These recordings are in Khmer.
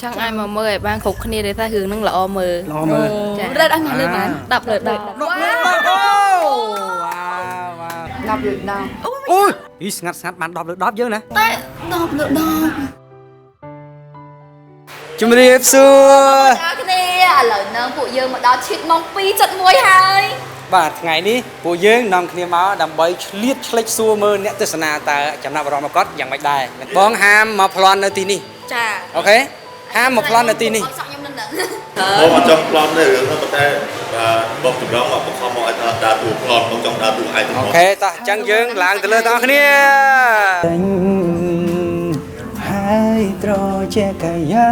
Chẳng ai mà mời bạn khúc kia để ta hướng nâng lọ mờ. Lọ mờ. Rất ăn lên bạn. Đập lượt đập. Đọc được đâu. Ui, ý ngặt bạn đọc được đọc chứ nè. Đọc được đâu. Chúng mình đi ép xưa. Cái này lời nâng của dương mà đó chít mong pi trận môi hai.បាទថ្ងៃនេះពួកយើងនាំគ្នាមកដើម្បីឆ្លៀតឆ្លេចសួរមើលអ្នកទស្សនាតើចំណាប់អារម្មណ៍មកគាត់យ៉ាងម៉េចដែរបងហាមមកប្លន់នៅទីនេះ ចា អូខេហាមមកប្លន់នៅទីនេះ អត់សក់ខ្ញុំនឹងដឹង មកមកចង់ប្លន់ទេរឿងហ្នឹងប៉ុន្តែបងចម្រងមកបង្ខំមកឲ្យដើរតួប្លន់មកចង់ដើរតួឯងទៅ អូខេតោះអញ្ចឹងយើងឡើងទៅលើទាំងអស់គ្នាហើយត្រជាកាយា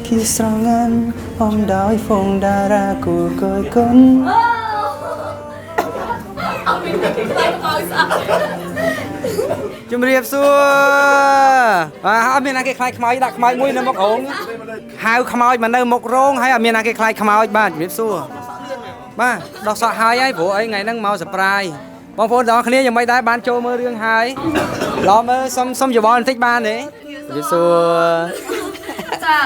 គីស្រងាន់អំដោយហ្វងតារាគូកយគុណជំរាបសួរអត់មានណាគេខ្លាចខ្មោចដាក់ខ្មោចមួយនៅមុខរោងហៅខ្មោចមកនៅមុខរោងហើយអត់មានណាគេខ្លាចខ្មោចបាទជំរាបសួរបាទដោះសក់ហើយព្រោះអីថ្ងៃហ្នឹងមកសប្រាយបងប្អូនទាំងអស់គ្នាយ៉ាងម៉េចដែរបានចូលមើលរឿងហើយឡោមើលសុំយោបល់បន្តិចបានទេជំរាបសួរ ចា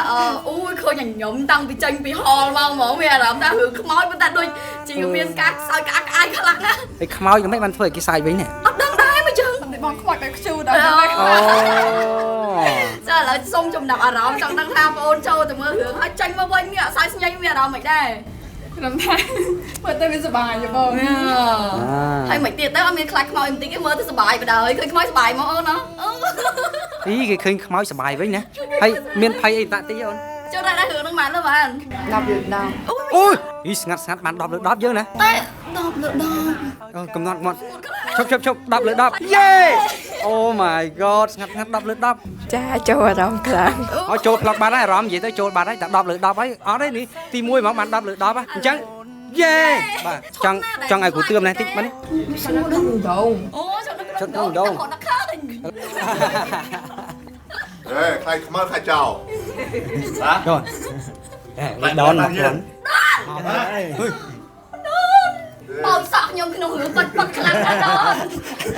អូយឃើញញញឹមតាំងពីចេញពីហលមកហ្មងមានអារម្មណ៍ថារឿងខ្មោចប៉ុន្តែដូចជាមានការខ្សោយក្អាកក្អាយខ្លាំងណាស់ ឯខ្មោចយ៉ាងម៉េចបានធ្វើឲ្យគេសាយវិញនេះ អត់ដឹងដែរមកចឹងបងខ្មោចតែខ្ជូតដល់ អូ ចាឥឡូវសុំចំណាប់អារម្មណ៍ចង់ដឹងថាបងអូនចូលទៅមើលរឿងហើយចេញមកវិញនេះអត់សើចស្ញែងមានអារម្មណ៍មិនដែរខ្ញុំថាមើលទៅវាសុបាយយបងហើយមិនទៀតទៅអត់មានខ្លាចខ្មោចបន្តិចទេមើលទៅសុបាយបណ្ដោយឃើញខ្មោចសុបាយមកអូនណា ទីគេឃើញខ្មោចសុបាយវិញណាហើយមានភ័យអីតាក់ទីអូន ចូលដល់រឿងហ្នឹងបានលើបាន10លើក10 អូយអ៊ីស្ងាត់បាន10លើក10យើងណា តែ10លើក10 អូកំណត់មាត់ឈប់10លើក10យេអូ my god ស្ងាត់10លើក10 Cha cho vào trong cửa. ឲ្យចូលផ្លុកបានហើយអារម្មណ៍និយាយទៅចូលបានហើយតែ10លើក10ហើយអត់ទេនេះទី1ហ្មងបាន10លើក10ហ៎អញ្ចឹងយេបាទចង់ឲ្យគ្រូទឿមនេះតិចបាទនេះ អូចូលដល់ដល់ដល់ឃើញ ហេខ្លាចខ្មៅខ្លាចចោល rồi đón mặt lắm បងសក់ខ្ញុំក្នុងរឿងបាត់ខ្លាំងណាស់ដល់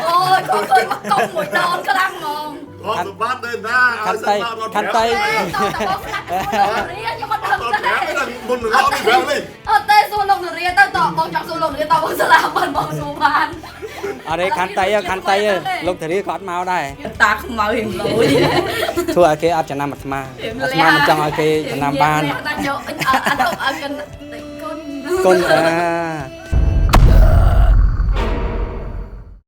អូយគាត់ឃើញមកកុំមួយដនខ្លាំងហ្មង រត់សម្បត្តិទេណា khăn tay ខ្ញុំអត់ដឹង តោះ ទេ ប្រាប់មុនរត់នេះប្រាប់នេះ អត់ទេសួរលោកនារីទៅតបងចង់សួរលោកនារីតបងសាឡាបានបងសួរបាន ở đây khăn tay lúc thì có máu đây តាខ្មៅរៀងលួយ thua ở kia áp cho nam mặt mà mình trong ở kia cho nam ban ដាក់យកអត់អត់កិន con